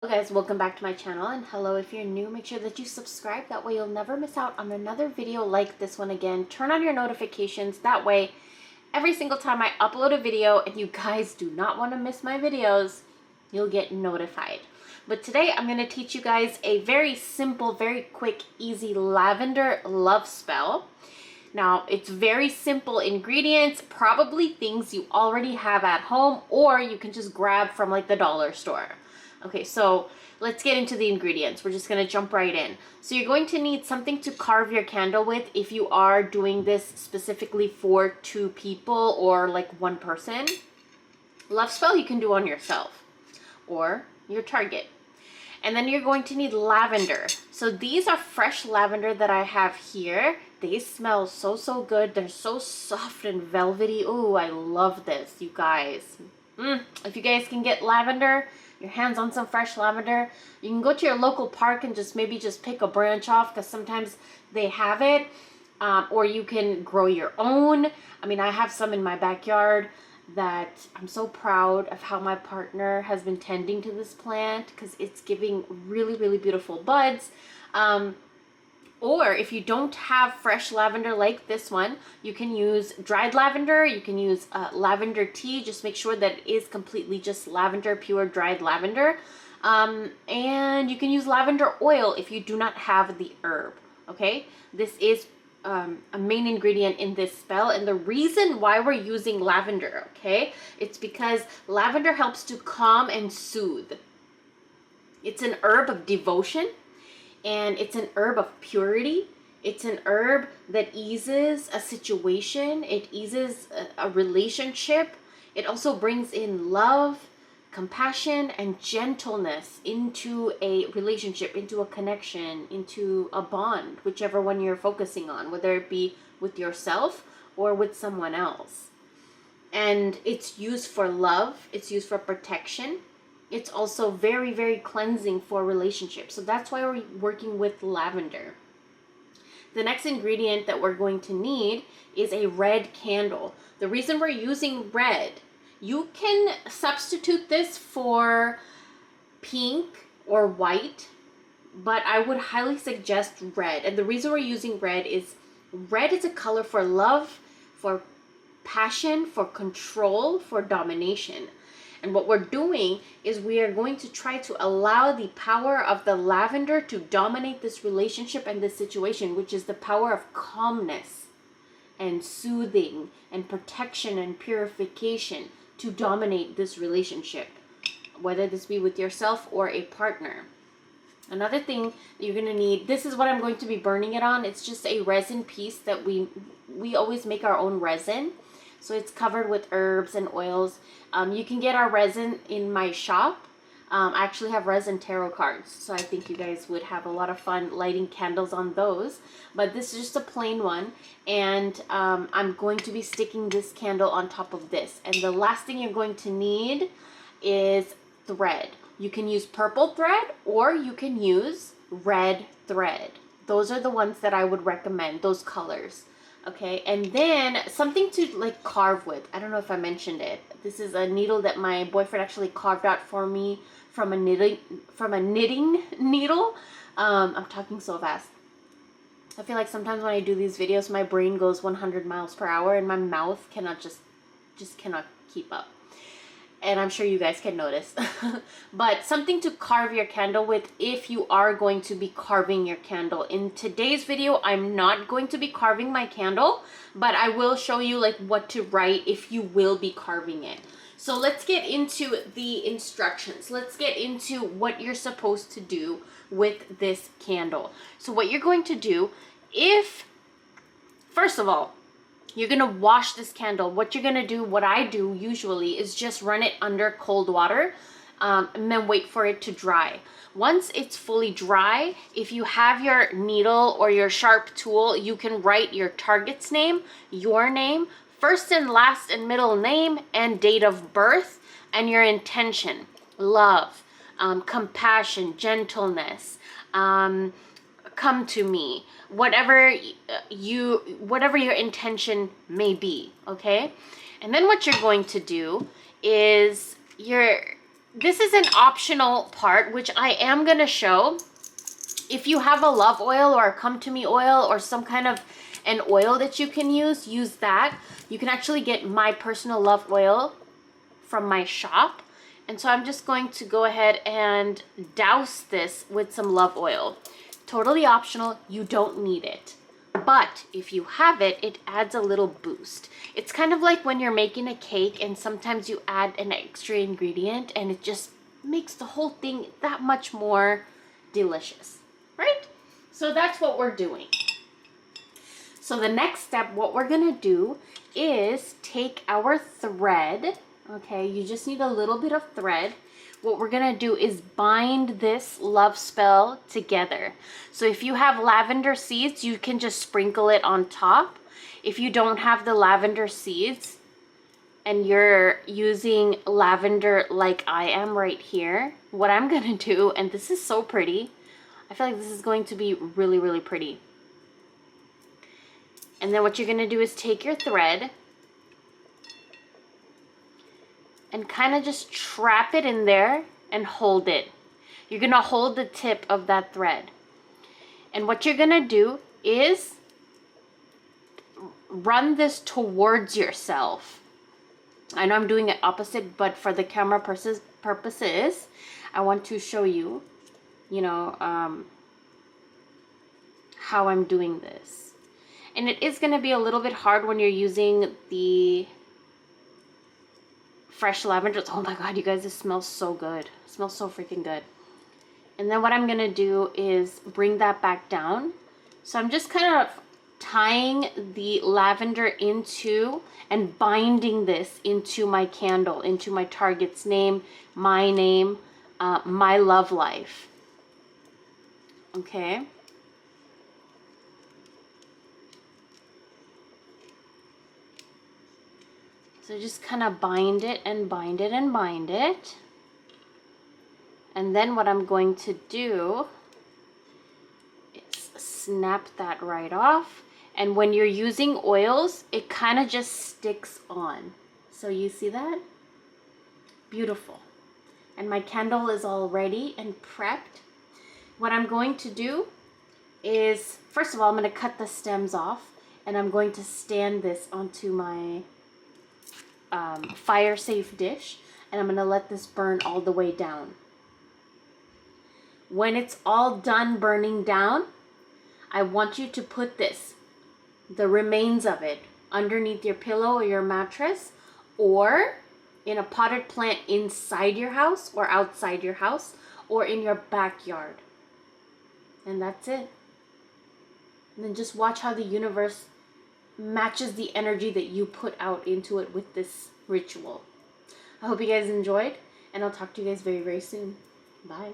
Hello guys, welcome back to my channel, and hello if you're new, make sure that you subscribe, that way you'll never miss out on another video like this one again. Turn on your notifications, that way every single time I upload a video, and you guys do not want to miss my videos, you'll get notified. But today I'm going to teach you guys a very simple, very quick, easy lavender love spell. Now, it's very simple ingredients, probably things you already have at home, or you can just grab from like the dollar store. Okay, so let's get into the ingredients. We're just going to jump right in. So you're going to need something to carve your candle with if you are doing this specifically for 2 people or like 1 person. Love spell you can do on yourself or your target. And then you're going to need lavender. So these are fresh lavender that I have here. They smell so good. They're so soft and velvety. Ooh, I love this, you guys. If you guys can get lavender, your hands on some fresh lavender, you can go to your local park and maybe just pick a branch off, because sometimes they have it. Or you can grow your own. I mean, I have some in my backyard that I'm so proud of how my partner has been tending to this plant, because it's giving really beautiful buds. Or if you don't have fresh lavender like this one, you can use dried lavender. You can use lavender tea. Just make sure that it is completely just lavender, pure dried lavender. And you can use lavender oil if you do not have the herb. Okay, this is a main ingredient in this spell, and the reason why we're using lavender, okay, it's because lavender helps to calm and soothe. It's an herb of devotion, and it's an herb of purity. It's an herb that eases a situation. It eases a relationship. It also brings in love, compassion, and gentleness into a relationship, into a connection, into a bond, whichever one you're focusing on, whether it be with yourself or with someone else. And it's used for love. It's used for protection. It's also very cleansing for relationships. So that's why we're working with lavender. The next ingredient that we're going to need is a red candle. The reason we're using red, you can substitute this for pink or white, but I would highly suggest red. And the reason we're using red is a color for love, for passion, for control, for domination. And what we're doing is we are going to try to allow the power of the lavender to dominate this relationship and this situation, which is the power of calmness and soothing and protection and purification, to dominate this relationship, whether this be with yourself or a partner. Another thing you're going to need, this is what I'm going to be burning it on. It's just a resin piece that we always make our own resin. So it's covered with herbs and oils. You can get our resin in my shop. I actually have resin tarot cards, so I think you guys would have a lot of fun lighting candles on those. But this is just a plain one, and I'm going to be sticking this candle on top of this. And the last thing you're going to need is thread. You can use purple thread or you can use red thread. Those are the ones that I would recommend, those colors. Okay, and then something to like carve with. I don't know if I mentioned it. This is a needle that my boyfriend actually carved out for me from a knitting needle. I'm talking so fast. I feel like sometimes when I do these videos, my brain goes 100 miles per hour and my mouth cannot just cannot keep up. And I'm sure you guys can notice. But something to carve your candle with if you are going to be carving your candle. In today's video, I'm not going to be carving my candle, but I will show you like what to write if you will be carving it. So let's get into the instructions. Let's get into what you're supposed to do with this candle. So what you're going to do, first of all, you're going to wash this candle. What you're going to do, what I do usually, is just run it under cold water and then wait for it to dry. Once it's fully dry, if you have your needle or your sharp tool, you can write your target's name, your name, first and last and middle name, and date of birth, and your intention, love, compassion, gentleness, come to me, whatever your intention may be. Okay, and then what you're going to do is this is an optional part, which I am going to show. If you have a love oil or a come to me oil or some kind of an oil that you can use that. You can actually get my personal love oil from my shop. And so I'm just going to go ahead and douse this with some love oil. Totally optional, you don't need it. But if you have it, it adds a little boost. It's kind of like when you're making a cake and sometimes you add an extra ingredient and it just makes the whole thing that much more delicious, right? So that's what we're doing. So the next step, what we're gonna do is take our thread, okay? You just need a little bit of thread. What we're gonna do is bind this love spell together. So if you have lavender seeds, you can just sprinkle it on top. If you don't have the lavender seeds and you're using lavender like I am right here, what I'm gonna do, and this is so pretty, I feel like this is going to be really, really pretty. And then what you're gonna do is take your thread and kind of just trap it in there and hold it. You're gonna hold the tip of that thread. And what you're gonna do is run this towards yourself. I know I'm doing it opposite, but for the camera purposes, I want to show you, you know, how I'm doing this. And it is going to be a little bit hard when you're using the fresh lavender. Oh my God, you guys, this smells so good. It smells so freaking good. And then what I'm going to do is bring that back down. So I'm just kind of tying the lavender into and binding this into my candle, into my target's name, my name, my love life. Okay. So just kind of bind it and bind it and bind it. And then what I'm going to do is snap that right off. And when you're using oils, it kind of just sticks on. So you see that? Beautiful. And my candle is all ready and prepped. What I'm going to do is, first of all, I'm going to cut the stems off. And I'm going to stand this onto my fire safe dish, and I'm gonna let this burn all the way down. When it's all done burning down, I want you to put this, the remains of it, underneath your pillow or your mattress, or in a potted plant inside your house or outside your house or in your backyard. And that's it. And then just watch how the universe matches the energy that you put out into it with this ritual. I hope you guys enjoyed, and I'll talk to you guys very, very soon. Bye.